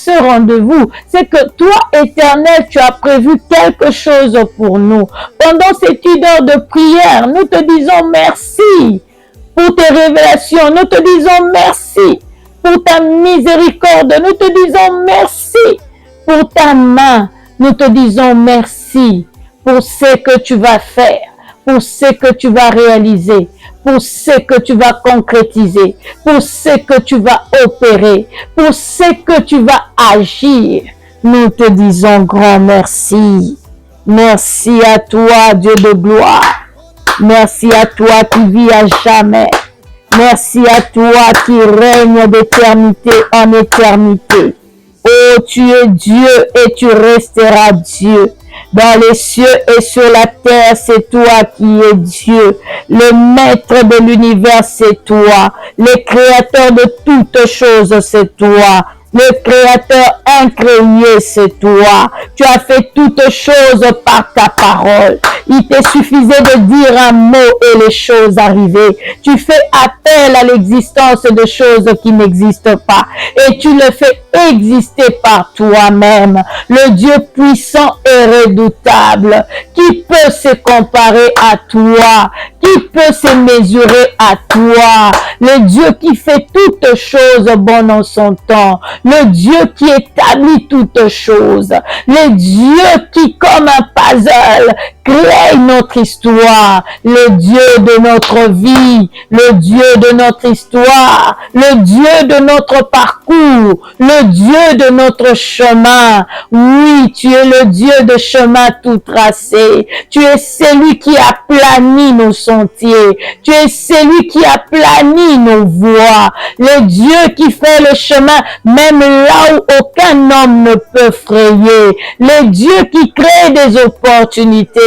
ce rendez-vous, c'est que toi, Éternel, tu as prévu quelque chose pour nous. Pendant cette heure de prière, nous te disons merci pour tes révélations. Nous te disons merci pour ta miséricorde. Nous te disons merci pour ta main. Nous te disons merci pour ce que tu vas faire, pour ce que tu vas réaliser, pour ce que tu vas concrétiser, pour ce que tu vas opérer, pour ce que tu vas agir. Nous te disons grand merci. Merci à toi, Dieu de gloire. Merci à toi qui vis à jamais. Merci à toi qui règne d'éternité en éternité. Oh, tu es Dieu et tu resteras Dieu. Dans les cieux et sur la terre, c'est toi qui es Dieu. Le maître de l'univers, c'est toi. Le créateur de toutes choses, c'est toi. Le créateur incréé, c'est toi. Tu as fait toutes choses par ta parole. Il te suffisait de dire un mot et les choses arrivaient. Tu fais appel à l'existence de choses qui n'existent pas. Et tu le fais exister par toi-même. Le Dieu puissant et redoutable. Qui peut se comparer à toi? Qui peut se mesurer à toi? Le Dieu qui fait toutes choses bon en son temps. Le Dieu qui établit toutes choses. Le Dieu qui, comme un puzzle, crée notre histoire. Le Dieu de notre vie. Le Dieu de notre histoire. Le Dieu de notre parcours. Le Dieu de notre chemin. Oui, tu es le Dieu de chemin tout tracé. Tu es celui qui a plani nos sentiers. Tu es celui qui a plani nos voies. Le Dieu qui fait le chemin même là où aucun homme ne peut frayer. Le Dieu qui crée des opportunités.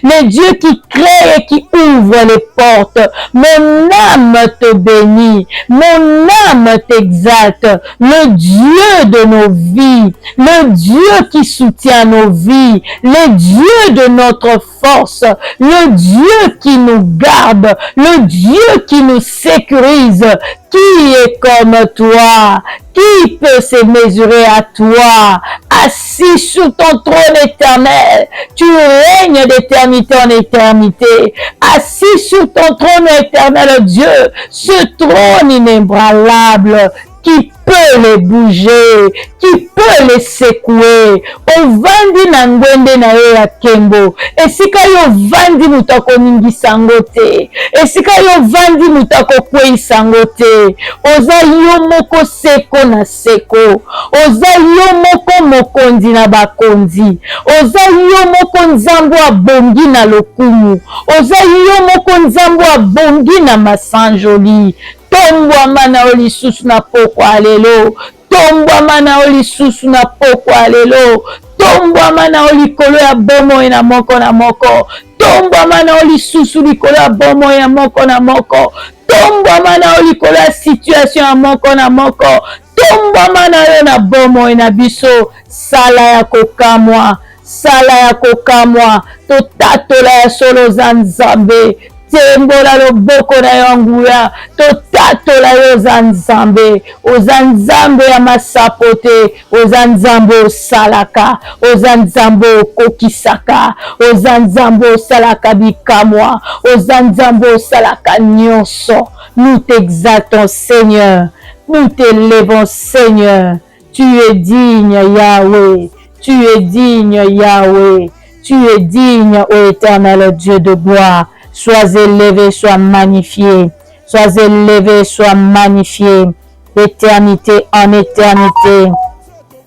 Le Dieu qui crée et qui ouvre les portes. Mon âme te bénit. Mon âme t'exalte. Le Dieu de nos vies. Le Dieu qui soutient nos vies. Le Dieu de notre force. Le Dieu qui nous garde. Le Dieu qui nous sécurise. Qui est comme toi? Qui peut se mesurer à toi? Assis sur ton trône éternel, tu règnes d'éternité en éternité. Assis sur ton trône éternel, Dieu, ce trône inébranlable, qui peut les bouger, qui peut les secouer. Ovandi na ngwende na yo ya kembo. Esika yo vandi mutako ningi sangote. Esika yo vandi mutako kwei sangote. Oza yo moko seko na seko. Oza yo moko mokonzi na bakonzi. Oza yo moko nzambo abongi na lokumu. Oza yo moko nzambo abongi na masanjoli. Tombwama na yo lisusu na pokwa lelo. Tombwama na yo lisusu na pokwa lelo. Tombwama na yo likolo ya bomoi na moko na moko. Tombwama na yo lisusu likolo ya bomoi ya moko na moko. Tombwama na yo likolo ya situation ya moko na moko. Tombwama na yo na bomoi na biso. Sala ya kokamwa. Sala ya kokamwa. Totatola ya solo za Nzambe. Tembola loboko na yo nguya, totatola yo za Nzambe, oza Nzambe ya masapote, oza Nzambe osalaka, oza Nzambe okokisaka, oza Nzambe osalaka bikamwa, oza Nzambe osalaka nyonso. Nous t'exaltons Seigneur, nous t'élevons Seigneur, tu es digne Yahweh, tu es digne Yahweh, tu es digne ô éternel Dieu de gloire. Sois élevé, sois magnifié. Sois élevé, sois magnifié. D'éternité en éternité.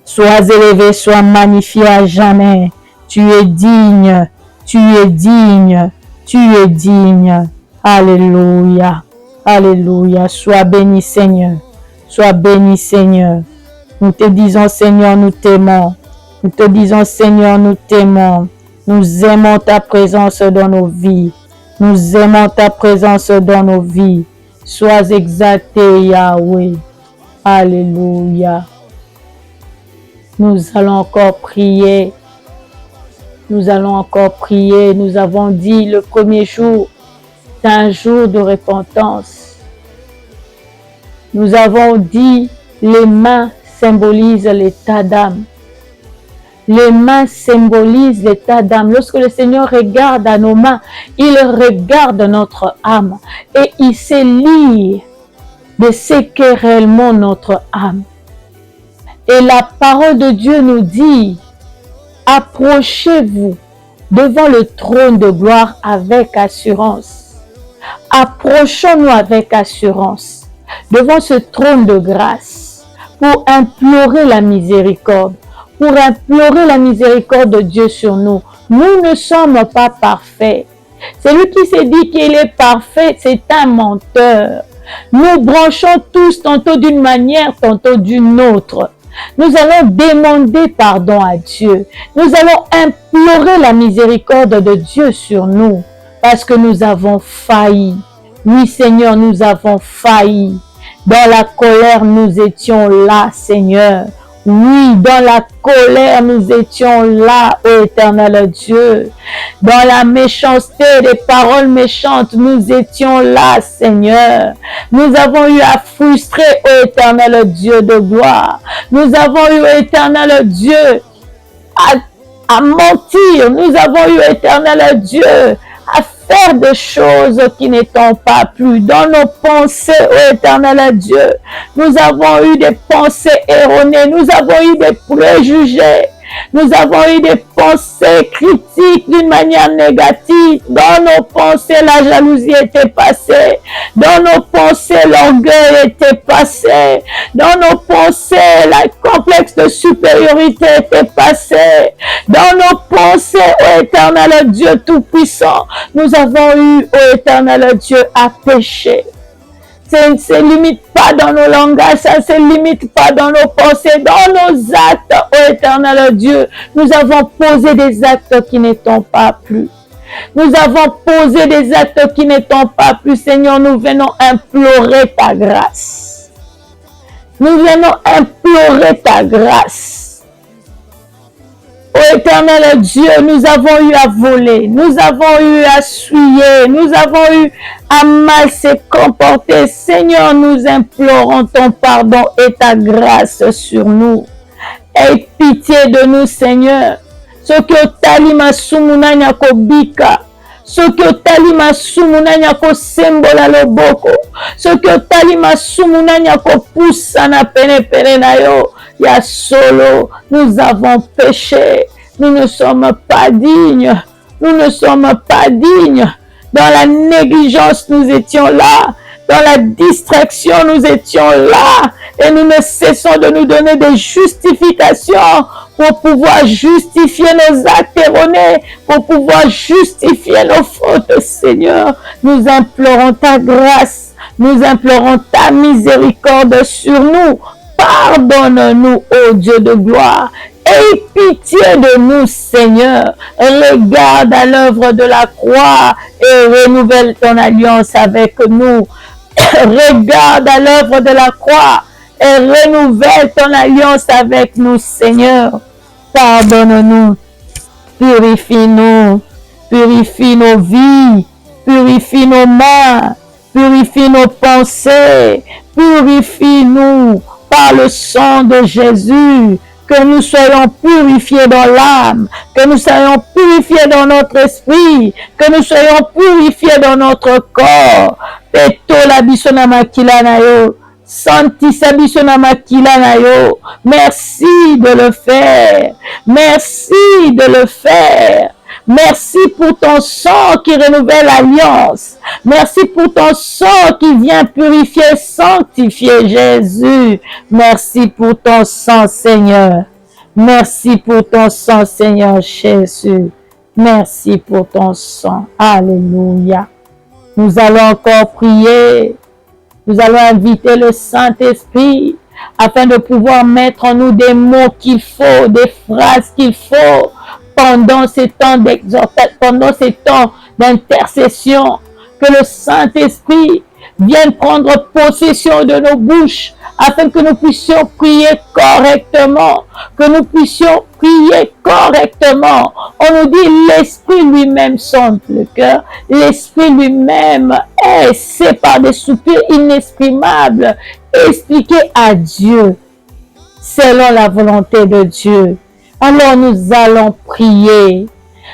Sois élevé, sois magnifié à jamais. Tu es digne. Tu es digne. Tu es digne. Alléluia. Alléluia. Sois béni, Seigneur. Sois béni, Seigneur. Nous te disons, Seigneur, nous t'aimons. Nous te disons, Seigneur, nous t'aimons. Nous aimons ta présence dans nos vies. Nous aimons ta présence dans nos vies. Sois exalté, Yahweh. Alléluia. Nous allons encore prier. Nous allons encore prier. Nous avons dit le premier jour, c'est un jour de repentance. Nous avons dit les mains, symbolisent l'état d'âme. Les mains symbolisent l'état d'âme. Lorsque le Seigneur regarde à nos mains, il regarde notre âme et il sait lire de ce qu'est réellement notre âme. Et la parole de Dieu nous dit, approchez-vous devant le trône de gloire avec assurance. Approchons-nous avec assurance devant ce trône de grâce pour implorer la miséricorde, pour implorer la miséricorde de Dieu sur nous. Nous ne sommes pas parfaits. Celui qui s'est dit qu'il est parfait, c'est un menteur. Nous branchons tous tantôt d'une manière, tantôt d'une autre. Nous allons demander pardon à Dieu. Nous allons implorer la miséricorde de Dieu sur nous parce que nous avons failli. Oui, Seigneur, nous avons failli. Dans la colère, nous étions là, Seigneur. Oui, dans la colère, nous étions là, ô éternel Dieu. Dans la méchanceté des paroles méchantes, nous étions là, Seigneur. Nous avons eu à frustrer, ô éternel Dieu de gloire. Nous avons eu, ô éternel Dieu, à mentir. Nous avons eu, éternel Dieu, à faire des choses qui n'étant pas plus. Dans nos pensées, ô éternel Dieu, nous avons eu des pensées erronées, nous avons eu des préjugés, nous avons eu des pensées critiques d'une manière négative. Dans nos pensées, la jalousie était passée. Dans nos pensées, l'orgueil était passé. Dans nos pensées, le complexe de supériorité était passé. Dans nos pensées, ô éternel Dieu Tout-Puissant, nous avons eu, ô éternel Dieu, à pécher. Ça ne se limite pas dans nos langages, ça ne se limite pas dans nos pensées, dans nos actes, ô éternel Dieu. Nous avons posé des actes qui n'étant pas plus. Nous avons posé des actes qui n'étant pas plus. Seigneur, nous venons implorer ta grâce. Nous venons implorer ta grâce. Ô éternel Dieu, nous avons eu à voler, nous avons eu à souiller, nous avons eu à mal se comporter. Seigneur, nous implorons ton pardon et ta grâce sur nous. Aie pitié de nous, Seigneur. Ce que talima sumuna nyako bika. Ce que talima sumuna nyako sembola loboko. Ce que talima sumuna nyako poussa na pene pene na yo. Ya solo, nous avons péché. Nous ne sommes pas dignes. Nous ne sommes pas dignes. Dans la négligence, nous étions là. Dans la distraction, nous étions là. Et nous ne cessons de nous donner des justifications pour pouvoir justifier nos actes erronés, pour pouvoir justifier nos fautes, Seigneur. Nous implorons ta grâce. Nous implorons ta miséricorde sur nous. Pardonne-nous, ô Dieu de gloire. Aie pitié de nous, Seigneur. Regarde à l'œuvre de la croix et renouvelle ton alliance avec nous. Regarde à l'œuvre de la croix et renouvelle ton alliance avec nous, Seigneur. Pardonne-nous, purifie-nous, purifie nos vies, purifie nos mains, purifie nos pensées, purifie-nous par le sang de Jésus. Que nous soyons purifiés dans l'âme, que nous soyons purifiés dans notre esprit, que nous soyons purifiés dans notre corps. Peto la bisona makila na yo, santi sa bisona makila na yo. Merci de le faire, merci de le faire. Merci pour ton sang qui renouvelle l'alliance. Merci pour ton sang qui vient purifier, sanctifier Jésus. Merci pour ton sang, Seigneur. Merci pour ton sang, Seigneur Jésus. Merci pour ton sang. Alléluia. Nous allons encore prier. Nous allons inviter le Saint-Esprit afin de pouvoir mettre en nous des mots qu'il faut, des phrases qu'il faut pendant ces temps d'exhortation, pendant ces temps d'intercession. Que le Saint-Esprit vienne prendre possession de nos bouches afin que nous puissions prier correctement, que nous puissions prier correctement. On nous dit l'Esprit lui-même sonde le cœur, l'Esprit lui-même c'est par des soupirs inexprimables expliqués à Dieu. selon la volonté de Dieu. Alors nous allons prier.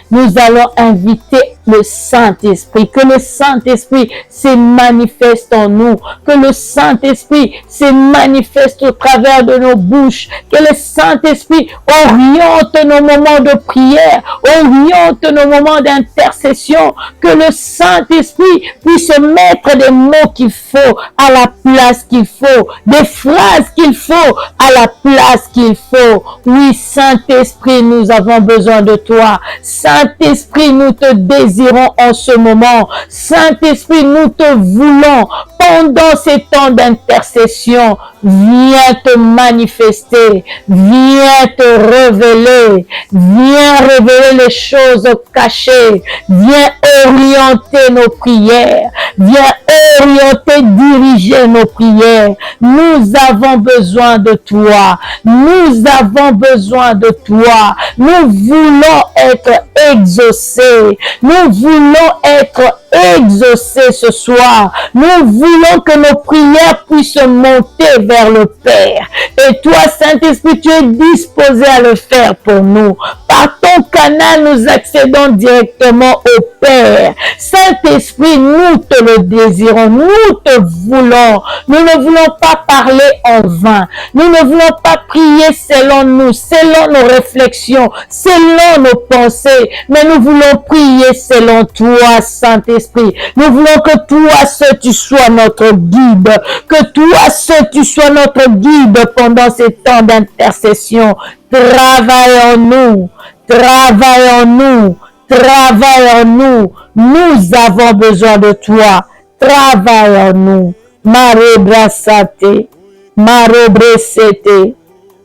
Nous allons inviter le Saint-Esprit, que le Saint-Esprit se manifeste en nous, que le Saint-Esprit se manifeste au travers de nos bouches, que le Saint-Esprit oriente nos moments de prière, oriente nos moments d'intercession, que le Saint-Esprit puisse mettre des mots qu'il faut à la place qu'il faut, des phrases qu'il faut à la place qu'il faut. Oui, Saint-Esprit, nous avons besoin de toi. Saint-Esprit, nous te désirons en ce moment. Saint-Esprit, nous te voulons pendant ces temps d'intercession. Viens te manifester, viens te révéler, viens révéler les choses cachées, viens orienter nos prières, viens orienter, diriger nos prières. Nous avons besoin de toi, nous avons besoin de toi, nous voulons être exaucés, nous voulons être exaucés ce soir, nous voulons que nos prières puissent monter vers le Père. Et toi, Saint-Esprit, tu es disposé à le faire pour nous. Par ton canal, nous accédons directement au Père. Saint-Esprit, nous te le désirons, nous te voulons. Nous ne voulons pas parler en vain. Nous ne voulons pas prier selon nous, selon nos réflexions, selon nos pensées, mais nous voulons prier selon toi, Saint-Esprit. Nous voulons que toi seul tu sois notre guide, que toi seul tu sois notre guide pendant ces temps d'intercession. Travaille en nous, travaille en nous, travaille en nous. Nous avons besoin de toi. Travaille en nous. Mare brasate, maro bresete,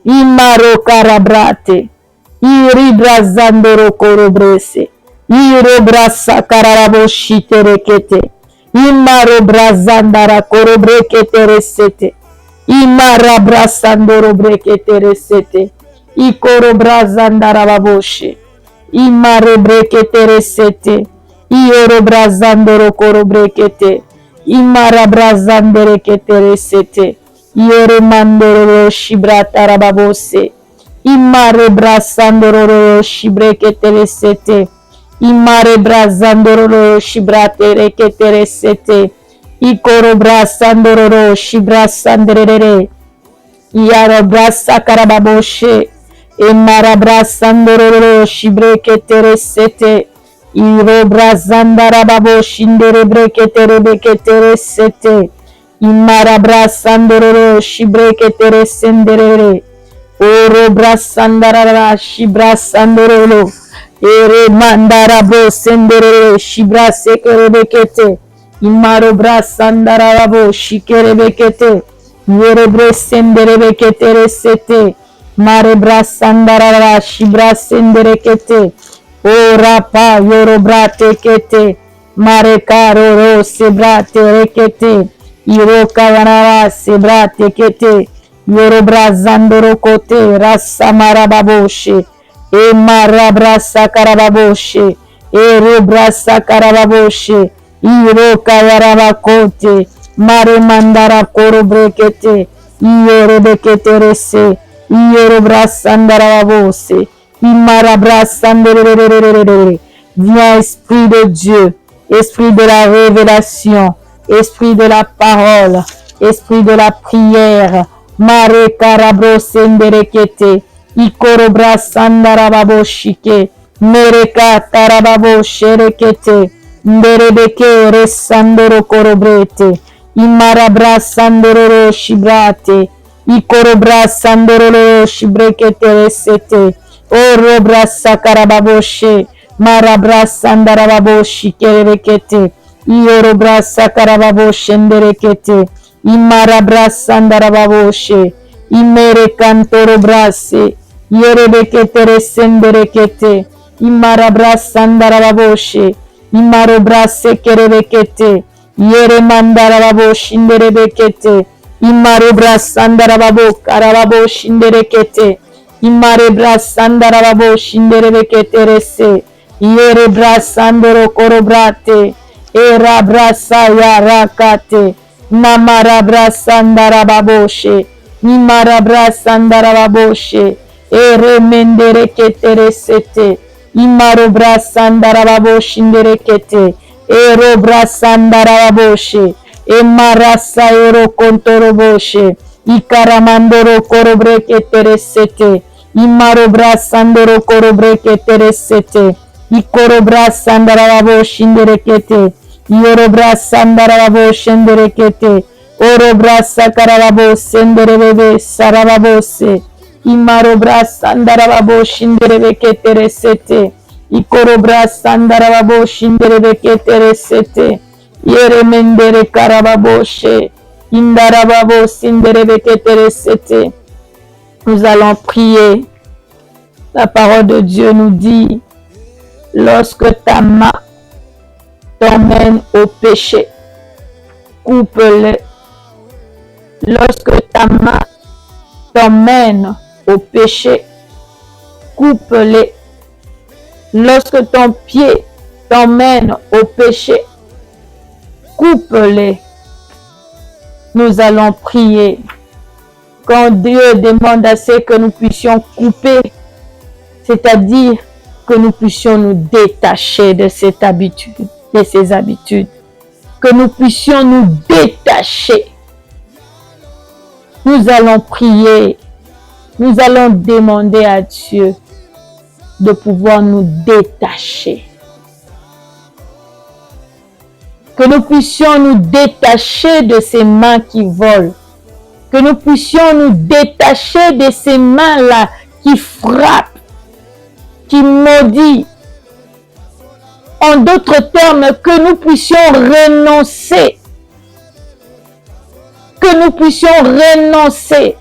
imaro carabrate, iri brazandoro corobrese, iro brasa cararaboshite rekete, imaro brazandara corobrekete resete, imara brasandoro brekete resete, ikoro brazandara baboshe, imare brekete resete, ioro brazandoro corobrekete, imara brazandere kete resete, ioro mandoro shibrata rababose, imare brasandoro shibrekete resete, imare brazandoro shibrate rekete resete, ikoro brasandoro shibrasandere, iaro brasa karababoshe, imara brasandoro shibrekete resete, iro brazandara babo shindere brekete rebekete resete, imara brasandoro shibrekete resendere, oro brasandara shibrasandoro, ere mandara bo sendere shibraseke rebekete, imaro brasandara babo shikere bekete, yere bresendere bekete resete, mare brasandara shibrasendere kete, ora pa yoro brate kete, mare caro ro sebrate rekete, iro kayanara sebrate kete, yoro brazandoro kote rasa marababoshe, e marabrasa karababoshe, e robrasa karababoshe, iro kayaraba kote, mare mandara koro brekete, iro bekete rese, iro brasandara babose, viens Esprit de Dieu, Esprit de la révélation, Esprit de la parole, Esprit de la prière, Mare Karabro Senderekete, Ikorobra Sandarababo Shike, Mereka Tarababo Sherekete, Nderebeke Resandoro Korobrete, Imarabra Sandoro Shibrate, Ikorobra Sandoro Shibrekete Resete, oro brasa karababoshe, marabra sandarababoshi kerekete, ioro brasa karababoshe nderekete, imarabra sandarababoshe, imere kantoro brase, yerebekete resenderekete, imarabra sandarababoshe, imaro brase kerebekete, yere mandarababoshi nderebekete, imaro brasa sandarababo karababoshi nderekete, imare brasandara babo shindere bekete rese, yere brasandoro korobrate, era brasa ya rakate, namara brasandara baboshe, Imarabra sandarababoshe. Eremendere ketere sete. Imarobra sandarababoshe nderekete. Erobra sandarababoshe. Emarasa ero kontoroboshe. Ikaramandoro korobre ketere sete. Imarobra sandoro korobre ketere sete. Ikorobra sandarababoshe nderekete. Yorobra sandarababoshe nderekete. Orobra sakarababose nderebebe sarababose. Imarobra sandarababoshe nderebeketere sete. Ikorobra sandarababoshe nderebeketere sete. Yeremendere karababoshe. Indarababose nderebeketere sete. Nous allons prier. La parole de Dieu nous dit, lorsque ta main t'emmène au péché, coupe-le. Lorsque ta main t'emmène au péché, coupe-les. Lorsque ton pied t'emmène au péché, coupe-les. Nous allons prier. Quand Dieu demande à ce que nous puissions couper, c'est-à-dire que nous puissions nous détacher de cette habitude, de ces habitudes, que nous puissions nous détacher. Nous allons prier, nous allons demander à Dieu de pouvoir nous détacher. Que nous puissions nous détacher de ces mains qui volent. Que nous puissions nous détacher de ces mains-là qui frappent, qui maudit. En d'autres termes, que nous puissions renoncer. Que nous puissions renoncer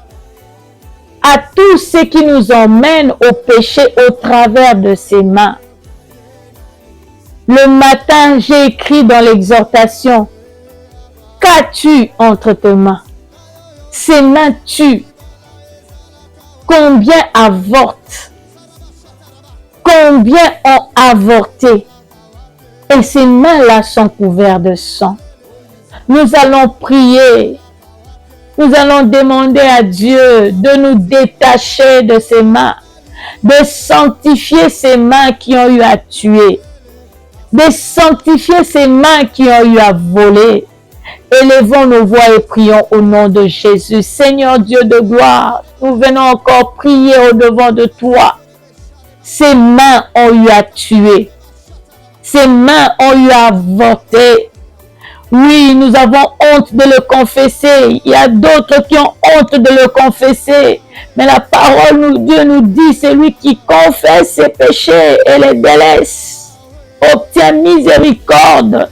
à tout ce qui nous emmène au péché au travers de ces mains. Le matin, j'ai écrit dans l'exhortation, qu'as-tu entre tes mains? Ces mains tuent. Combien avortent? Combien ont avorté? Et ces mains-là sont couvertes de sang. Nous allons prier. Nous allons demander à Dieu de nous détacher de ces mains, de sanctifier ces mains qui ont eu à tuer, de sanctifier ces mains qui ont eu à voler. Élevons nos voix et prions au nom de Jésus. Seigneur Dieu de gloire, nous venons encore prier au-devant de toi. Ces mains ont eu à tuer. Ces mains ont eu à avorter. Oui, nous avons honte de le confesser. Il y a d'autres qui ont honte de le confesser. Mais la parole de Dieu nous dit, celui qui confesse ses péchés et les délaisse, obtient miséricorde.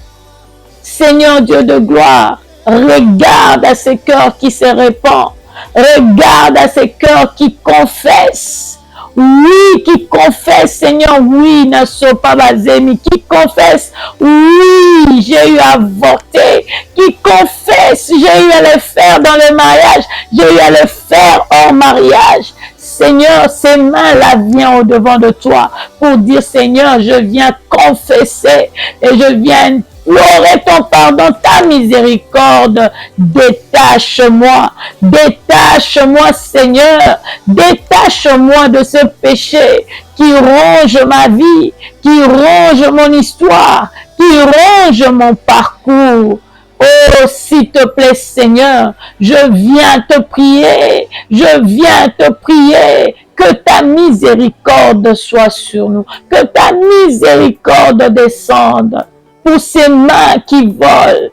Seigneur Dieu de gloire, regarde à ces cœurs qui se répandent. Regarde à ces cœurs qui confessent. Oui, qui confesse, Seigneur, oui, Nasso Pabazemi, qui confesse, oui, j'ai eu à avorter, qui confesse, j'ai eu à le faire dans le mariage, j'ai eu à le faire hors mariage. Seigneur, ces mains-là viennent au-devant de toi pour dire, Seigneur, je viens confesser et je viens implorer ton pardon, ta miséricorde. Détache-moi, détache-moi, Seigneur, détache-moi de ce péché qui ronge ma vie, qui ronge mon histoire, qui ronge mon parcours. Oh, s'il te plaît, Seigneur, je viens te prier, je viens te prier que ta miséricorde soit sur nous, que ta miséricorde descende pour ces mains qui volent,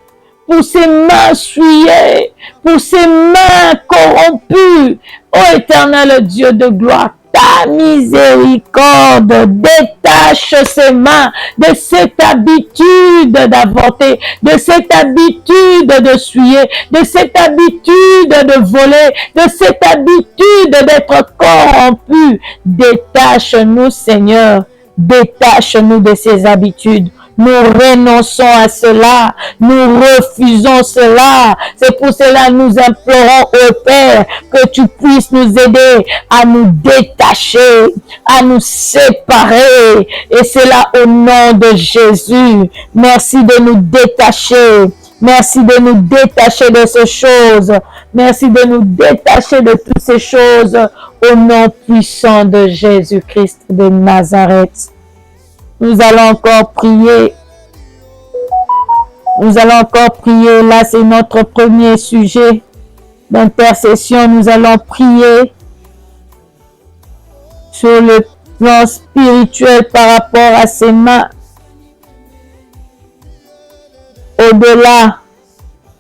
pour ces mains souillées, pour ces mains corrompues. Oh, Éternel Dieu de gloire, ta miséricorde détache ces mains de cette habitude d'avorter, de cette habitude de souiller, de cette habitude de voler, de cette habitude d'être corrompu. Détache-nous, Seigneur, détache-nous de ces habitudes. Nous renonçons à cela, nous refusons cela. C'est pour cela que nous implorons au Père que tu puisses nous aider à nous détacher, à nous séparer. Et cela au nom de Jésus. Merci de nous détacher. Merci de nous détacher de ces choses. Merci de nous détacher de toutes ces choses au nom puissant de Jésus-Christ de Nazareth. Nous allons encore prier. Nous allons encore prier. Là, c'est notre premier sujet d'intercession. Nous allons prier sur le plan spirituel par rapport à ces mains. Au-delà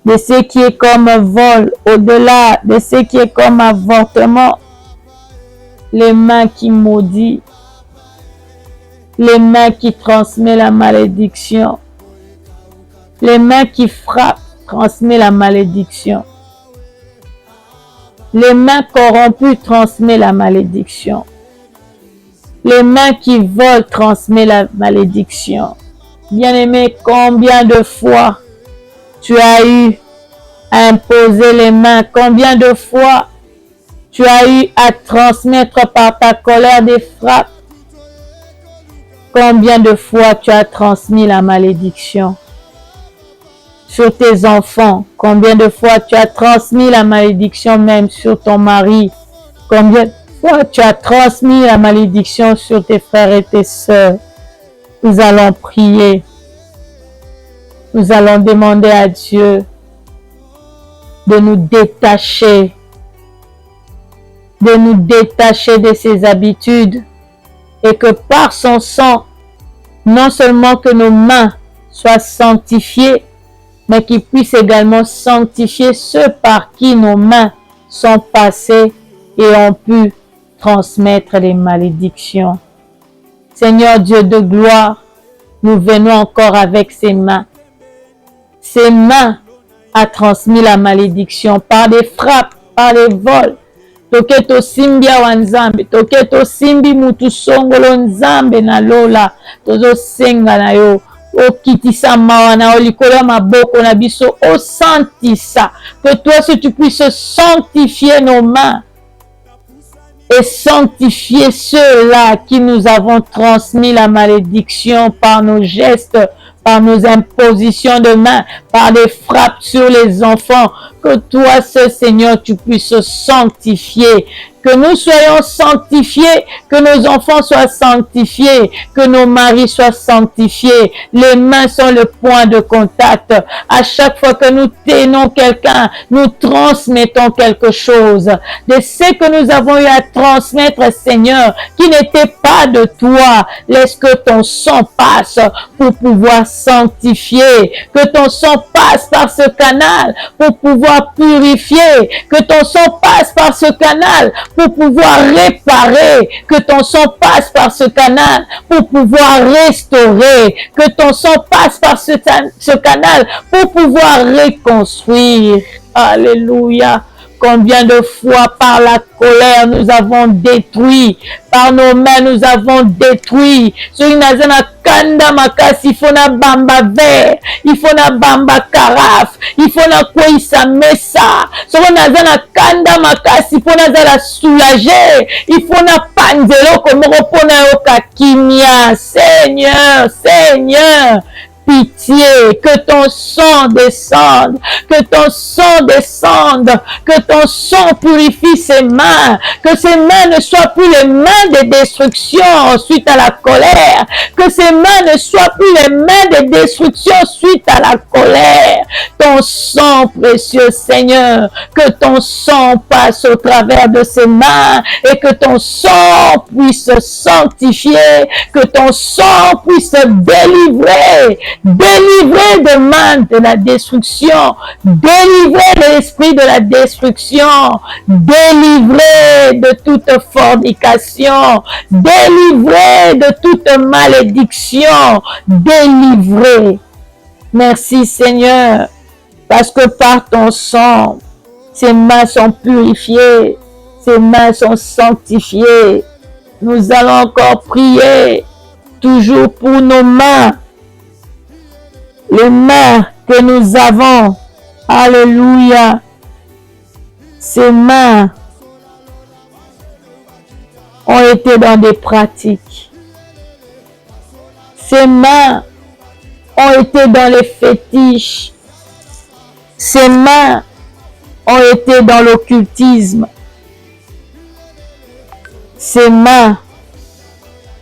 de ce qui est comme un vol, au-delà de ce qui est comme un avortement, les mains qui maudissent, les mains qui transmettent la malédiction, les mains qui frappent transmettent la malédiction, les mains corrompues transmettent la malédiction, les mains qui volent transmettent la malédiction. Bien-aimé, combien de fois tu as eu à imposer les mains? Combien de fois tu as eu à transmettre par ta colère des frappes? Combien de fois tu as transmis la malédiction sur tes enfants? Combien de fois tu as transmis la malédiction même sur ton mari? Combien de fois tu as transmis la malédiction sur tes frères et tes sœurs? Nous allons prier. Nous allons demander à Dieu de nous détacher de ses habitudes et que par son sang, non seulement que nos mains soient sanctifiées, mais qu'il puisse également sanctifier ceux par qui nos mains sont passées et ont pu transmettre les malédictions. Seigneur Dieu de gloire, nous venons encore avec ces mains. Ces mains a transmis la malédiction par des frappes, par des vols. Toketo simbia wanzambe, toketo simbi mutu songolo nzambe na lola, tozo senga na yo. Okitisa mawana olikola maboko na biso, o santisa, que toi si tu puisses sanctifier nos mains et sanctifier ceux-là qui nous avons transmis la malédiction par nos gestes, par nos impositions de main, par des frappes sur les enfants, que toi, ce Seigneur, tu puisses sanctifier, que nous soyons sanctifiés, que nos enfants soient sanctifiés, que nos maris soient sanctifiés. Les mains sont le point de contact. À chaque fois que nous tenons quelqu'un, nous transmettons quelque chose. De ce que nous avons eu à transmettre, Seigneur, qui n'était pas de toi, laisse que ton sang passe pour pouvoir sanctifier, que ton sang passe par ce canal pour pouvoir purifier, que ton sang passe par ce canal pour pouvoir réparer, que ton sang passe par ce canal pour pouvoir restaurer, que ton sang passe par ce canal pour pouvoir reconstruire. Alléluia. Combien de fois par la colère nous avons détruit, par nos mains nous avons détruit. Sur une azana kanda makasi, il faut na bamba verre, il faut na bamba carafe, il faut na koisa mesa. Sur une azana kanda makasi, il faut na zala soulager, il faut na panzelo comme repona yoka kimia. Seigneur, Seigneur. Pitié, que ton sang descende, que ton sang descende, que ton sang purifie ses mains, que ces mains ne soient plus les mains de destruction suite à la colère, que ces mains ne soient plus les mains de destruction suite à la colère. Ton sang précieux Seigneur, que ton sang passe au travers de ces mains et que ton sang puisse sanctifier, que ton sang puisse délivrer de main de la destruction, délivrer de l'esprit de la destruction, délivrer de toute fornication, délivrer de toute malédiction, délivrer. Merci Seigneur, parce que par ton sang, ces mains sont purifiées, ces mains sont sanctifiées. Nous allons encore prier, toujours pour nos mains, les mains que nous avons. Alléluia. Ces mains ont été dans des pratiques. Ces mains ont été dans les fétiches. Ses mains ont été dans l'occultisme. Ses mains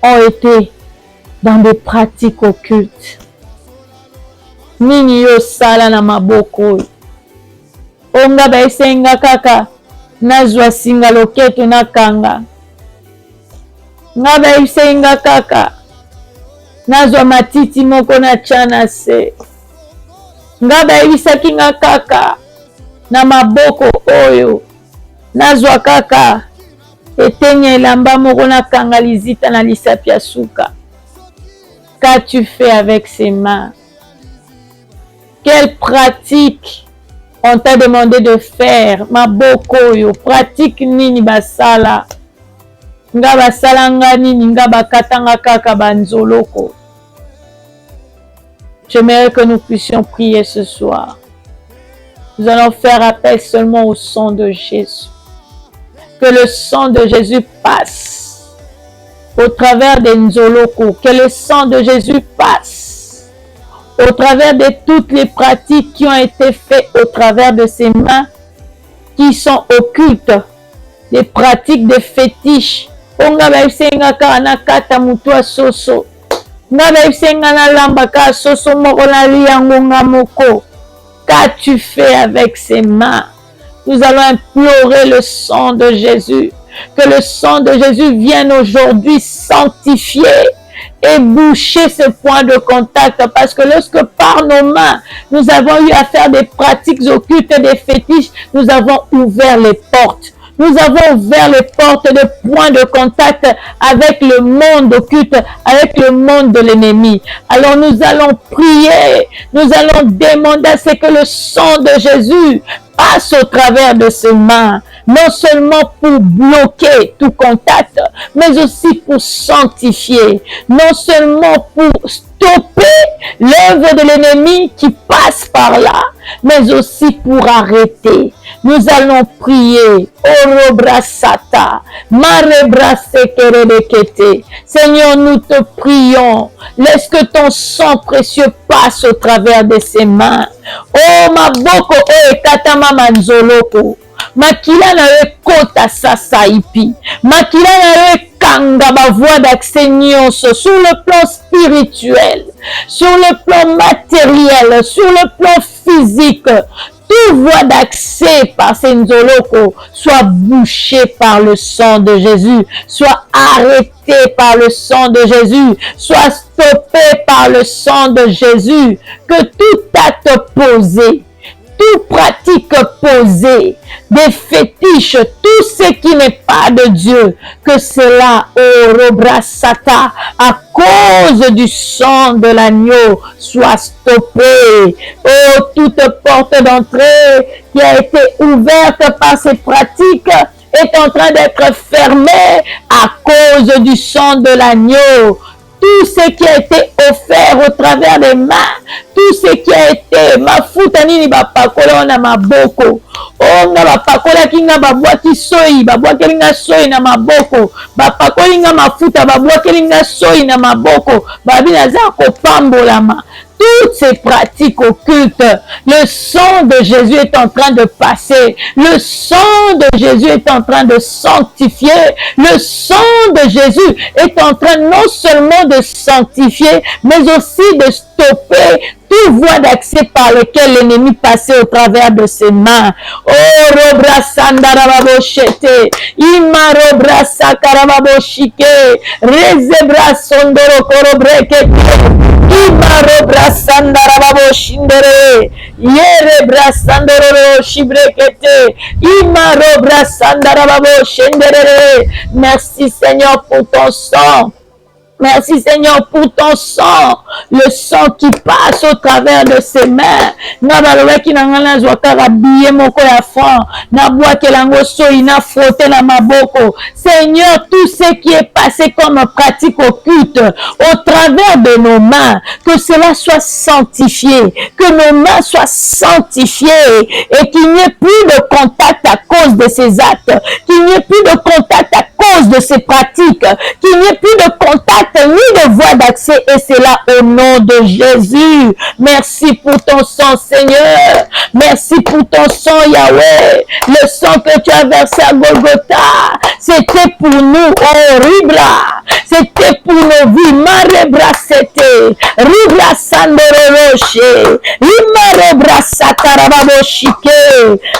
ont été dans des pratiques occultes. Nini yo sala na maboko. Onga baisenga kaka nazwa singa loketo na kanga. Nga baisenga kaka nazwa matiti moko na chana se. Nga baibisaki nga kaka na maboko oyo nazwa kaka etenye elamba moko na kanga lizita na lisapi ya suka. Qu'as-tu fait avec ses mains? Quelle pratique on t'a demandé de faire? Maboko yo pratique nini basala? Nga basala nga nini? Nga bakatanga kaka banzoloko. J'aimerais que nous puissions prier ce soir. Nous allons faire appel seulement au sang de Jésus. Que le sang de Jésus passe au travers des nzoloko. Que le sang de Jésus passe au travers de toutes les pratiques qui ont été faites au travers de ses mains qui sont occultes. Des pratiques de fétiches. Onga baisenga ka na kata mutua soso. Nga baisenga na lamba ka soso moko na liango nga moko. Qu'as-tu fait avec ses mains? Nous allons implorer le sang de Jésus. Que le sang de Jésus vienne aujourd'hui sanctifier et boucher ce point de contact. Parce que lorsque par nos mains, nous avons eu à faire des pratiques occultes et des fétiches, nous avons ouvert les portes. Nous avons ouvert les portes de points de contact avec le monde occulte, avec le monde de l'ennemi. Alors nous allons prier, nous allons demander à ce que le sang de Jésus passe au travers de ses mains, non seulement pour bloquer tout contact, mais aussi pour sanctifier, non seulement pour stopper l'œuvre de l'ennemi qui passe par là, mais aussi pour arrêter. Nous allons prier. Orobrasata, marebrasekerebekete. Seigneur, nous te prions. Laisse que ton sang précieux passe au travers de ses mains. Oh, maboko, oh, ekatama manzoloko. Makila na yo kota sasa ipi. Makila na yo kanga ba voie d'accès nyonso sur le plan spirituel, sur le plan matériel, sur le plan physique. Toute voie d'accès par ces nzoloko soit bouchée par le sang de Jésus, soit arrêtée par le sang de Jésus, soit stoppée par le sang de Jésus. Que tout acte posé, toute pratique posée, des fétiches, tout ce qui n'est pas de Dieu, que cela, Orobrasata, à cause du sang de l'agneau, soit stoppé. Oh, toute porte d'entrée qui a été ouverte par ces pratiques est en train d'être fermée à cause du sang de l'agneau. Tout ce qui a été offert au travers des mains, tout ce qui a été mafuta nini bapakola na maboko. Oh, nga bapakola kinga babwaki soyi, babwaki nga soyi na maboko. Bapakoli nga mafuta, babwaki nga soyi na maboko. Babi naza kopambolama. Toutes ces pratiques occultes, le sang de Jésus est en train de passer. Le sang de Jésus est en train de sanctifier. Le sang de Jésus est en train non seulement de sanctifier, mais aussi de stopper toute voie d'accès par lequel l'ennemi passait au travers de ses mains. Oh, robrasanda rababoshete, ima robrasa karababoshike, rezebra sondoro korobrekete, ima robrasanda rababoshindere, yere brasandoro shibrekete, ima robrasanda rababoshendere. Merci Seigneur pour ton sang. Merci Seigneur pour ton sang, le sang qui passe au travers de ses mains. Nabalobaki nangana zwakara biye moko ya franc, nabwake lango soyi na frotte na maboko. Seigneur, tout ce qui est passé comme pratique occulte au travers de nos mains, que cela soit sanctifié, que nos mains soient sanctifiées et qu'il n'y ait plus de contact à cause de ces actes, qu'il n'y ait plus de contact à cause cause de ces pratiques, qu'il n'y ait plus de contact ni de voie d'accès, et c'est là au nom de Jésus. Merci pour ton sang, Seigneur. Merci pour ton sang, Yahweh. Le sang que tu as versé à Golgotha, c'était pour nous, oh Ribla. C'était pour nos vies. Marebra c'était. Ribla sandororoche. Imarebra satarababoshike.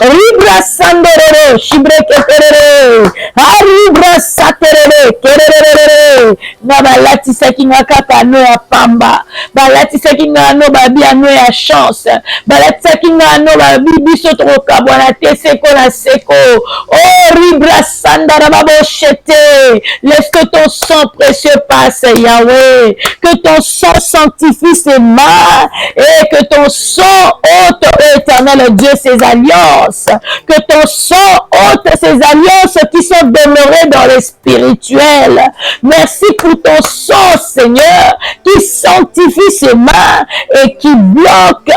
Ribra sandororo. Shibreketerere. Aribra saterere. Kerere. Nabalatisa kinwakaka no ya pamba. Balatisa kinwa no babi ano ya chance. Balatisa kinwa no babi biso troka bwana te seko na seko. Oh Ribra sandarababoshete. Laisse que ton sang précieux passe, Yahweh. Que ton sang sanctifie ses mains et que ton sang ôte, éternel Dieu, ces alliances. Que ton sang ôte ces alliances qui sont demeurées dans les spirituels. Merci pour ton sang, Seigneur, qui sanctifie ses mains et qui bloque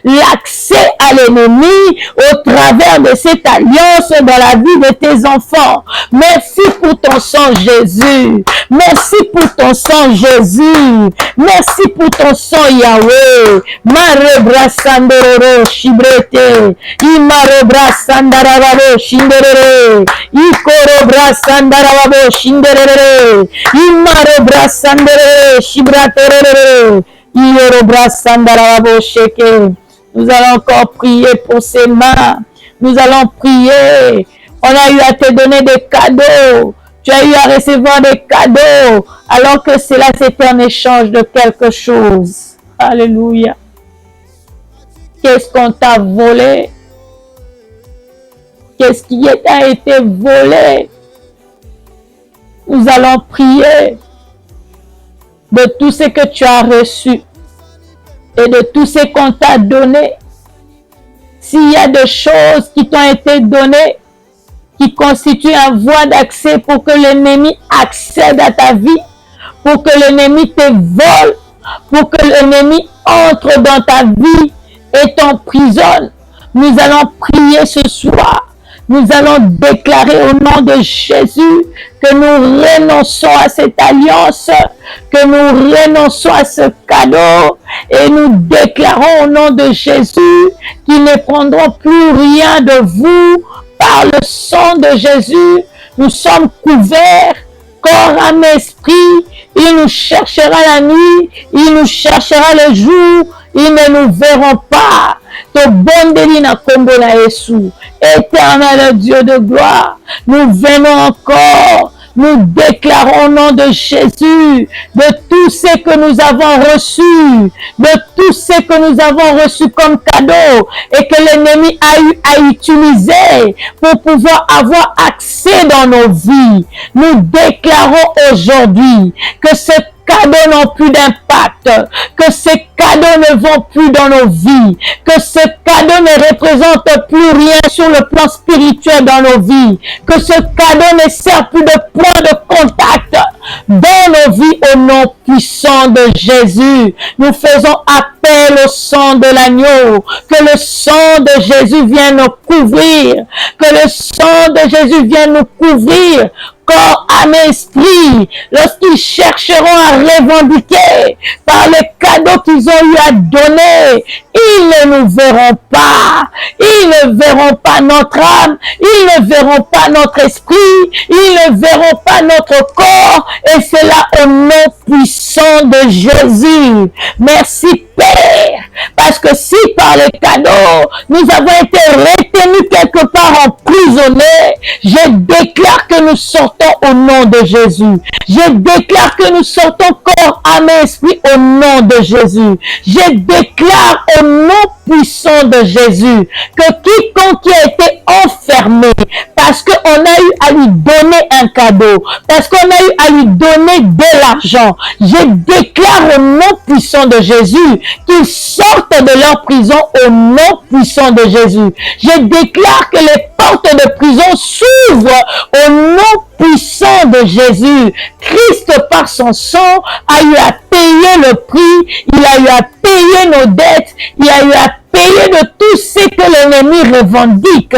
l'accès à l'ennemi au travers de cette alliance dans la vie de tes enfants. Merci pour ton sang, Jésus. Merci pour ton sang, Jésus. Merci pour ton sang, Yahweh. Marebra sandororo shibrete. Imarebra sandarababo shinderere. Ikorobra sandarababo shinderere. Imarebra sandere shibraterere. Iorobra sandarababo sheke. Nous allons encore prier pour ces mains. Nous allons prier. On a eu à te donner des cadeaux. Tu as eu à recevoir des cadeaux. Alors que cela c'était en échange de quelque chose. Alléluia. Qu'est-ce qu'on t'a volé? Qu'est-ce qui a été volé? Nous allons prier de tout ce que tu as reçu et de tout ce qu'on t'a donné. S'il y a des choses qui t'ont été données, qui constituent un voie d'accès pour que l'ennemi accède à ta vie, pour que l'ennemi te vole, pour que l'ennemi entre dans ta vie et t'emprisonne, nous allons prier ce soir. Nous allons déclarer au nom de Jésus que nous renonçons à cette alliance, que nous renonçons à ce cadeau et nous déclarons au nom de Jésus qu'ils ne prendront plus rien de vous par le sang de Jésus. Nous sommes couverts, corps, âme, esprit. Il nous cherchera la nuit, il nous cherchera le jour, ils ne nous verront pas. Éternel Dieu de gloire, nous venons encore, nous déclarons au nom de Jésus de tout ce que nous avons reçu, de tout ce que nous avons reçu comme cadeau et que l'ennemi a eu à utiliser pour pouvoir avoir accès dans nos vies. Nous déclarons aujourd'hui que ce cadeaux n'ont plus d'impact, que ces cadeaux ne vont plus dans nos vies, que ce cadeau ne représente plus rien sur le plan spirituel dans nos vies, que ce cadeau ne sert plus de point de contact dans nos vies au nom puissant de Jésus. Nous faisons appel au sang de l'agneau, que le sang de Jésus vienne nous couvrir, que le sang de Jésus vienne nous couvrir, corps, âme, esprit, lorsqu'ils chercheront à revendiquer par les cadeaux qu'ils ont eu à donner, ils ne nous verront pas. Ils ne verront pas notre âme, ils ne verront pas notre esprit, ils ne verront pas notre corps, et c'est là au nom puissant de Jésus. Merci Père, parce que si par les cadeaux, nous avons été retenus quelque part emprisonnés, je déclare que nous sortons au nom de Jésus. Je déclare que nous sortons corps, âme et esprit au nom de Jésus. Je déclare au nom puissant de Jésus que quiconque qui a été enfermé parce qu'on a eu à lui donner un cadeau, parce qu'on a eu à lui donner de l'argent, je déclare au nom puissant de Jésus qu'ils sortent de leur prison au nom puissant de Jésus. Je déclare que les portes de prison s'ouvrent au nom puissant de Jésus. Christ, par son sang, a eu à payer payer le prix, il a eu à payer nos dettes, il a eu à payer de tout ce que l'ennemi revendique.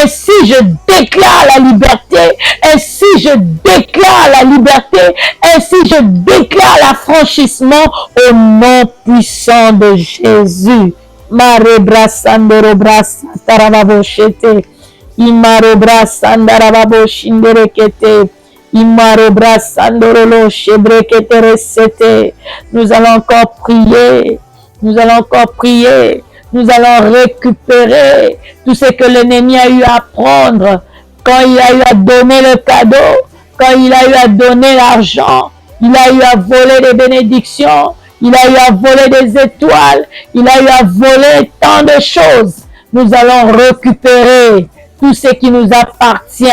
Ainsi, je déclare la liberté. Ainsi, je déclare la liberté. Ainsi, je déclare l'affranchissement au nom puissant de Jésus. Marebra sandoro brasa tarababo shete. Imaro brasa ndarababo shinderekete. Imaro brasa ndorolo shebrekete resete. Nous allons encore prier. Nous allons encore prier. Nous allons récupérer tout ce que l'ennemi a eu à prendre quand il a eu à donner le cadeau, quand il a eu à donner l'argent, il a eu à voler des bénédictions, il a eu à voler des étoiles, il a eu à voler tant de choses. Nous allons récupérer tout ce qui nous appartient.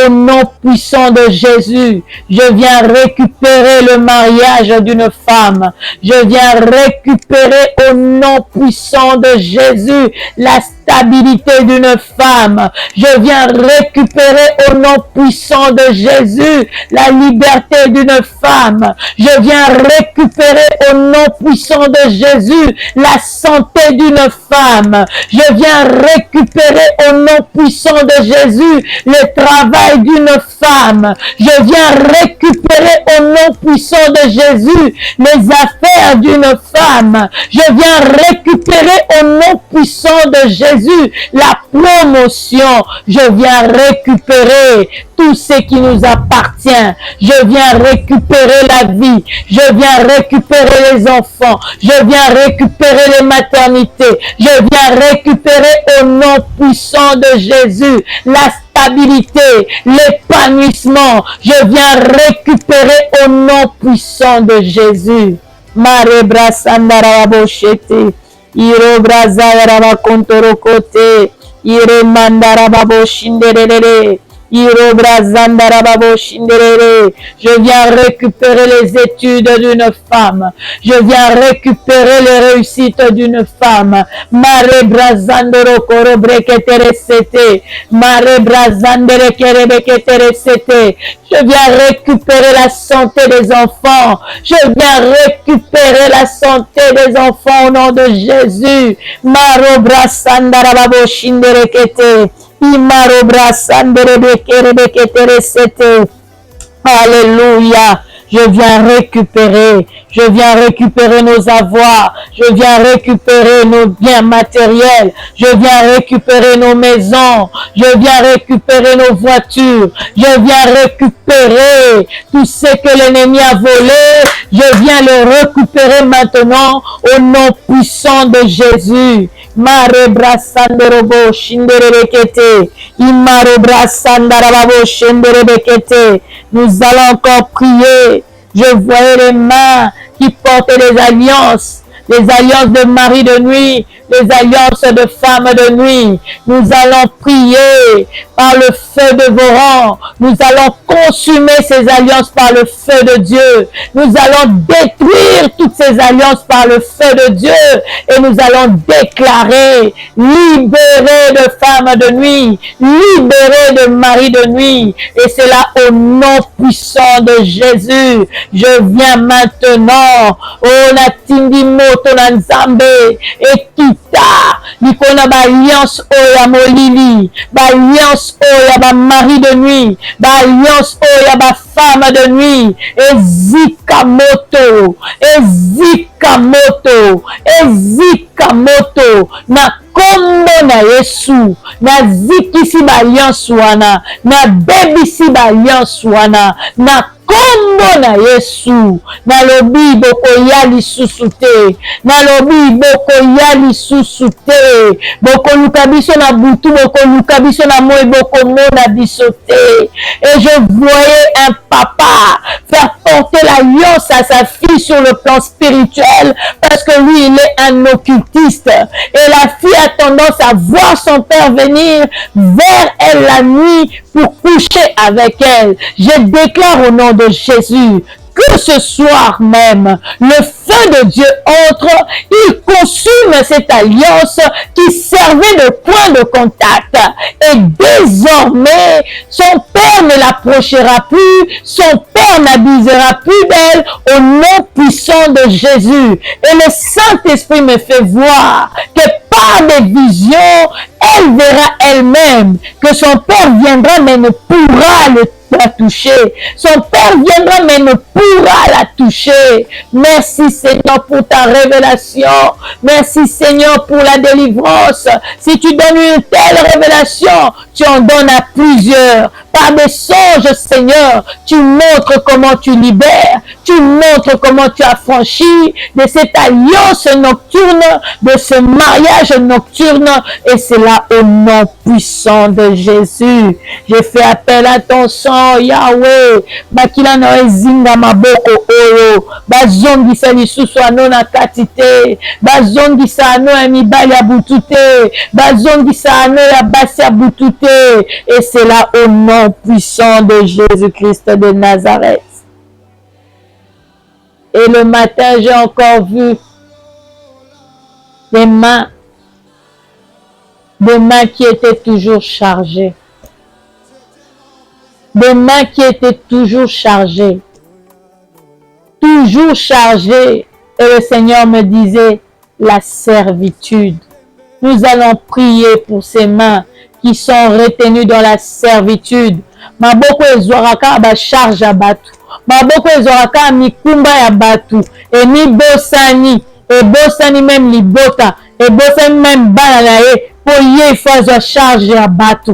Au nom puissant de Jésus, je viens récupérer le mariage d'une femme. Je viens récupérer au nom puissant de Jésus la stabilité d'une femme. Je viens récupérer au nom puissant de Jésus la liberté d'une femme. Je viens récupérer au nom puissant de Jésus la santé d'une femme. Je viens récupérer au nom puissant de Jésus le travail d'une femme. Je viens récupérer au nom puissant de Jésus les affaires d'une femme. Je viens récupérer au nom puissant de Jésus la promotion. Je viens récupérer tout ce qui nous appartient. Je viens récupérer la vie. Je viens récupérer les enfants. Je viens récupérer les maternités. Je viens récupérer au nom puissant de Jésus la stabilité, l'épanouissement. Je viens récupérer au nom puissant de Jésus. Marebra sandarabo shete. Iro braza yaraba kontorokote. Ire mandarababo shinderere. Je viens récupérer les études d'une femme. Je viens récupérer les réussites d'une femme. Mare brazandoro koro breketere sete. Mare brazandere kere beketere sete. Je viens récupérer la santé des enfants. Je viens récupérer la santé des enfants au nom de Jésus. Maro brazandarababo shinderekete. Alléluia. Je viens récupérer nos avoirs, je viens récupérer nos biens matériels, je viens récupérer nos maisons, je viens récupérer nos voitures, je viens récupérer tout ce que l'ennemi a volé, je viens le récupérer maintenant au nom puissant de Jésus. Mare brasandorobo shinderebekete, imaro brasandarabo shinderebekete. Nous allons encore prier. Je voyais les mains qui portaient les alliances de mari de nuit, les alliances de femmes de nuit. Nous allons prier par le feu de vos rangs. Nous allons consumer ces alliances par le feu de Dieu. Nous allons détruire toutes ces alliances par le feu de Dieu. Et nous allons déclarer, libérés de femmes de nuit, libérés de mari de nuit. Et c'est là au nom puissant de Jésus. Je viens maintenant. Oh, la tindimoto nanzambe. Et kita. Nikona ba alliance oya molili. Ba alliance oya ba mari de nuit. Ba alliance oya ba femme de nuit. Ezikamoto. Ezikamoto. Ezikamoto. Na kombo na Yesu. Na zikisi ba alliance wana. Na bebisi ba alliance wana. Na kombo na Yesu. Na lobi boko ya lisusu te. Na lobi boko ya lisusu te. Boko luka biso na butu, boko luka biso na moi, boko mona biso te. Et je voyais un papa faire porter l'alliance à sa fille sur le plan spirituel parce que lui, il est un occultiste. Et la fille a tendance à voir son père venir vers elle la nuit pour coucher avec elle. Je déclare au nom de Jésus que ce soir même, le feu mains de Dieu entrent, il consume cette alliance qui servait de point de contact. Et désormais, son père ne l'approchera plus, son père n'abusera plus d'elle au nom puissant de Jésus. Et le Saint-Esprit me fait voir que par des visions, elle verra elle-même que son père viendra mais ne pourra la toucher. Son père viendra mais ne pourra la toucher. Merci Seigneur pour ta révélation. Merci Seigneur pour la délivrance. Si tu donnes une telle révélation, tu en donnes à plusieurs. Par des songes, Seigneur, tu montres comment tu libères, tu montres comment tu as franchi de cette alliance nocturne, de ce mariage nocturne, et c'est là au nom puissant de Jésus. J'ai fait appel à ton sang, Yahweh. Bakila no ezinga maboko oyo, bazongisa lisusu ano na katite, bazongisa ano ya mibali ya butute, bazongisa ano ya basi ya butute, et c'est là au nom puissant de Jésus-Christ de Nazareth. Et le matin, j'ai encore vu des mains qui étaient toujours chargées. Des mains qui étaient toujours chargées. Toujours chargées. Et le Seigneur me disait, la servitude. Nous allons prier pour ces mains qui sont retenus dans la servitude. Maboko ezoraka ba charge à batu. Maboko ezoraka mikumba ya batu. Et mi bosani. Et bosani même libota. Et bosani même bananaye. Pour y faire charge à batu.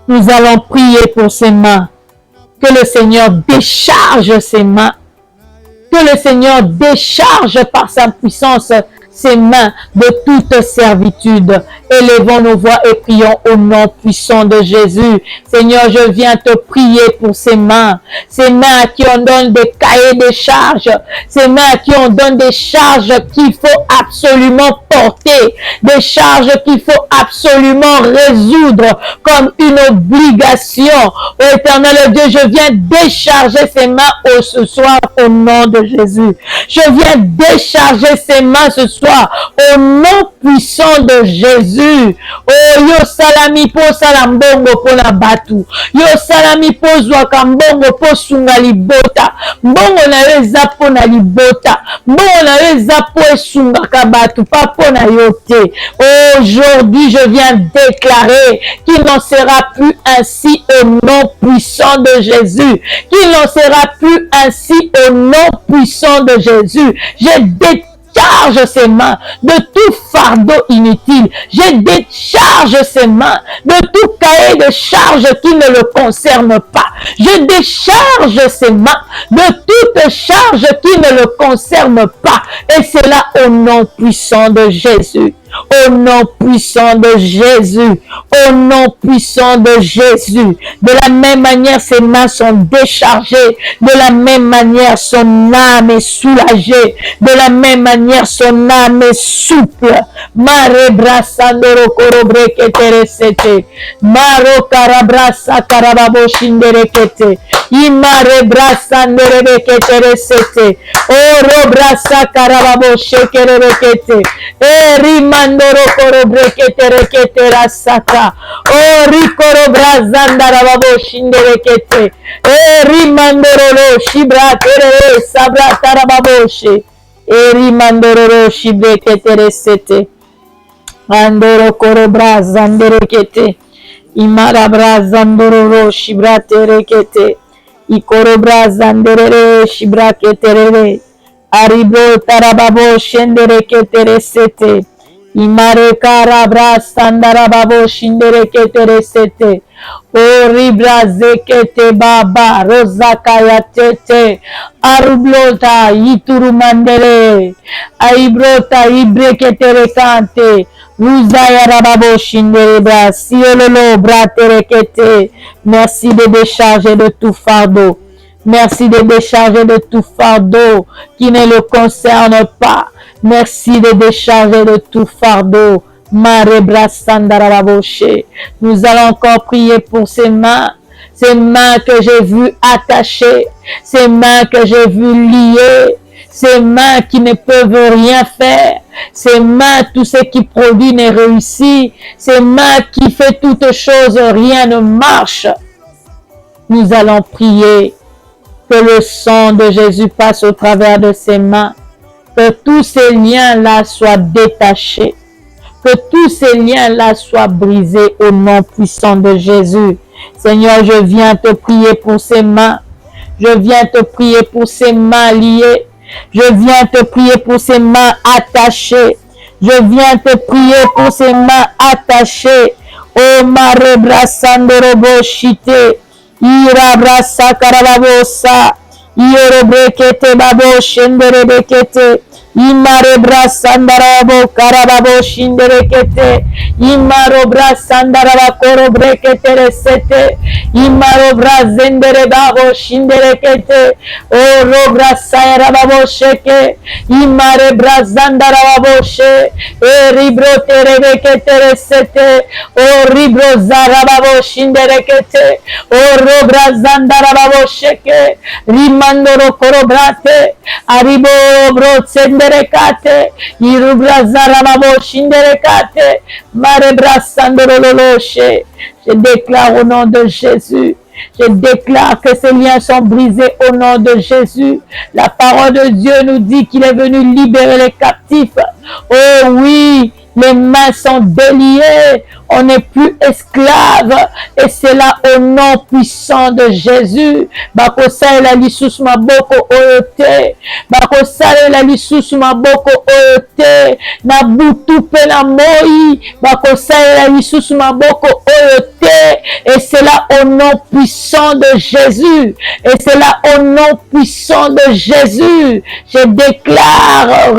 Nous allons prier pour ces mains. Que le Seigneur décharge ces mains. Que le Seigneur décharge par sa puissance ses mains de toute servitude. Élevons nos voix et prions au nom puissant de Jésus. Seigneur, je viens te prier pour ces mains à qui on donne des cahiers de charges, ces mains à qui on donne des charges qu'il faut absolument porter, des charges qu'il faut absolument résoudre comme une obligation. Ô Éternel Dieu, je viens décharger ces mains ce soir au nom de Jésus. Je viens décharger ces mains ce soir au nom puissant de Jésus. Oh, yo salami po salambongo po na batu. Yo salami po zwaka mbongo po sunga libota. Mbongo na yo eza po na libota. Mbongo na yo eza po esunga kabatu. Pas po na yo te. Aujourd'hui, je viens déclarer qu'il n'en sera plus ainsi au nom puissant de Jésus. Qu'il n'en sera plus ainsi au nom puissant de Jésus. Je décharge ses mains de tout fardeau inutile. Je décharge ses mains de tout cahier de charge qui ne le concerne pas. Je décharge ses mains de toute charge qui ne le concerne pas. Et c'est là au nom puissant de Jésus. Au nom puissant de Jésus, au nom puissant de Jésus. De la même manière, ses mains sont déchargées. De la même manière, son âme est soulagée. De la même manière, son âme est souple. Mare brasandoro korobreke teresete. Maro karabrasa karababo shinderekete. Imare brasanderebeke teresete. Oro brasa karababo shekerekete. Erimandoro korobreke rekete rasaka. Ori korobrazandara babo shinderekete. Erimandoro lo shibra tere sabra tarababoshe. Erimandoro lo shibreke teresete. Andoro korobrazanderekete. Imara brazandoro lo shibra terekete. Ikorobrazandere shibra keterere. Aribro tarababo shendereke teresete. Imare karabra sandarababo shindereke teresete. Oribra zekete baba rozakaya tete. Arublota iturumandere. Aibrota ibreke terekante. Ruzaya rababo shinderebra. Siololo bra terekete. Merci de décharger de tout fardeau. Merci de décharger de tout fardeau qui ne le concerne pas. Merci de décharger de tout fardeau. Nous allons encore prier pour ces mains que j'ai vues attachées, ces mains que j'ai vues liées, Ces mains qui ne peuvent rien faire. Ces mains, tout ce qui produit ne réussit. Ces mains qui fait toutes choses, rien ne marche. Nous allons prier que le sang de Jésus passe au travers de ses mains. Que tous ces liens-là soient détachés. Que tous ces liens-là soient brisés au nom puissant de Jésus. Seigneur, je viens te prier pour ces mains. Je viens te prier pour ces mains liées. Je viens te prier pour ces mains attachées. Je viens te prier pour ces mains attachées. Oh, mare brasandorobo shite. Ira brasa karababosa. Iorobrekete babo shenderebekete. Imare brasandarabo karababo shinderekete. Imaro brasandaraba korobrekete resete. Imaro brazendere babo shinderekete. O robra sayarababo sheke. Imare brazandarababo she. E ribro terebekete resete. O ribro zarababo shinderekete. O robra zandarababo sheke. Rimandoro korobrate. Aribo bro senderekate. Irubra zarababo shinderekate. Mare brasandoroloshe. Je déclare au nom de Jésus. Je déclare que ces liens sont brisés au nom de Jésus. La parole de Dieu nous dit qu'il est venu libérer les captifs. Oh oui, les mains sont déliées. On n'est plus esclave. Et c'est là au nom puissant de Jésus. Bakosa la lisusu maboko oyote. Bakosa la lisusu maboko oyote. Na butu pe na moi. Bakosa la lisusu maboko oyote. Et c'est là au nom puissant de Jésus. Et c'est là au nom puissant de Jésus. Je déclare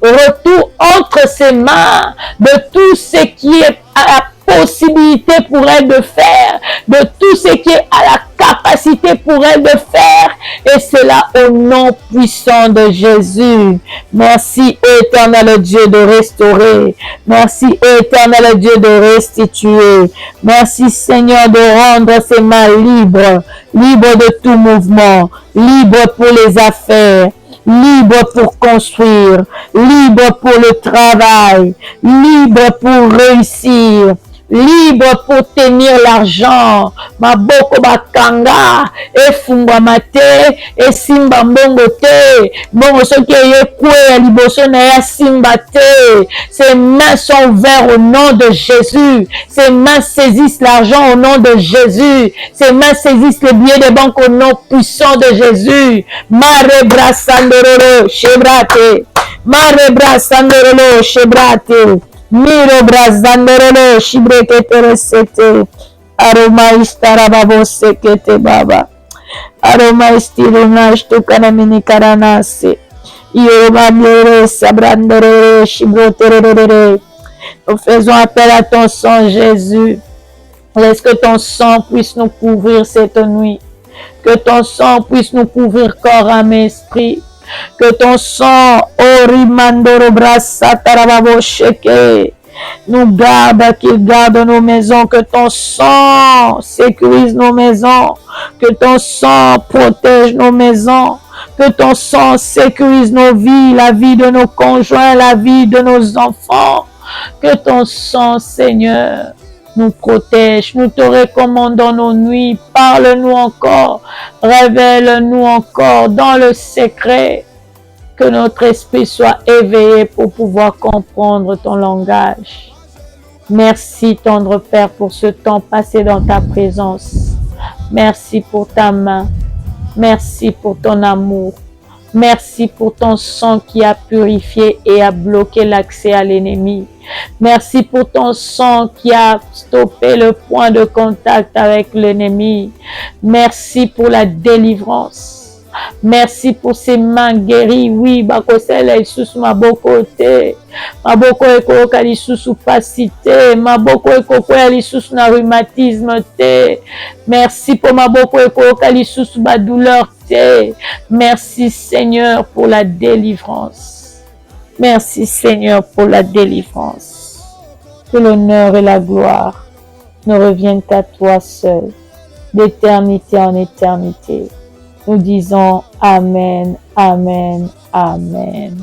retour entre ses mains de tout ce qui est à la possibilité pour elle de faire, de tout ce qui est à la capacité pour elle de faire, et cela au nom puissant de Jésus. Merci, éternel Dieu, de restaurer. Merci, éternel Dieu, de restituer. Merci, Seigneur, de rendre ses mains libres, libres de tout mouvement, libres pour les affaires, libre pour construire, libre pour le travail, libre pour réussir, libre pour tenir l'argent. Maboko bakanga, efungwa mate, esimba mbongo te, bongo soki eyekwe ya liboso na ya simba te. Ses mains sont ouvertes au nom de Jésus. Ses mains saisissent l'argent au nom de Jésus. Ses mains saisissent les billets de banque au nom puissant de Jésus. Mare brasandorolo shebrate, mare brasandorolo shebrate. Miro brazandorolo shibrekete resete. Aroma istarababo sekete baba. Aroma istirunaj tukanamini karanase. Ioroma blere sabrandere shibroterere. Nous faisons appel à ton sang, Jésus. Laisse que ton sang puisse nous couvrir cette nuit. Que ton sang puisse nous couvrir corps, âme et esprit. Que ton sang, Orimandoro Brassa Tarababo Sheke, nous garde, qu'il garde nos maisons. Que ton sang sécurise nos maisons. Que ton sang protège nos maisons. Que ton sang sécurise nos vies, la vie de nos conjoints, la vie de nos enfants. Que ton sang, Seigneur, nous protège. Nous te recommandons nos nuits. Parle-nous encore. Révèle-nous encore dans le secret. Que notre esprit soit éveillé pour pouvoir comprendre ton langage. Merci, tendre Père, pour ce temps passé dans ta présence. Merci pour ta main. Merci pour ton amour. Merci pour ton sang qui a purifié et a bloqué l'accès à l'ennemi. Merci pour ton sang qui a stoppé le point de contact avec l'ennemi. Merci pour la délivrance. Merci pour ces mains guéries. Oui, bakosela isusu maboko te. Maboko ekoka lisusu pasi te. Maboko ekoka lisusu na rhumatisme te. Merci pour maboko ekoka lisusu ba douleur te. Merci Seigneur pour la délivrance. Merci Seigneur pour la délivrance. Que l'honneur et la gloire ne reviennent qu'à toi seul, d'éternité en éternité. Nous disons Amen, Amen, Amen.